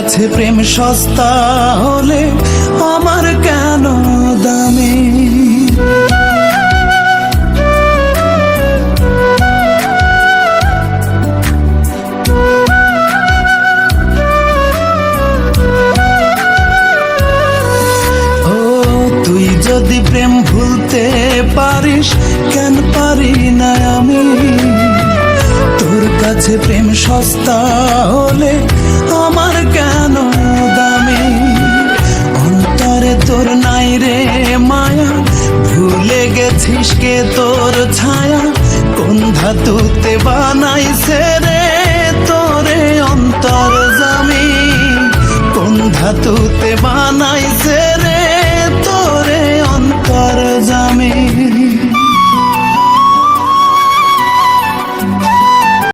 কাছে প্রেম সস্তা হলে আমার কেন দামি? তুই যদি প্রেম ভুলতে পারিস, কেন পারি না আমি? তোর কাছে প্রেম সস্তা হলে আমার কেন দামি? অন্তরে তোর নাই রে মায়া, ভুলে গেছিস কে তোর ছায়া? কোন ধাতুতে বানাইছে রে তোরে অন্তর জামি? কোন ধাতুতে বানাইছে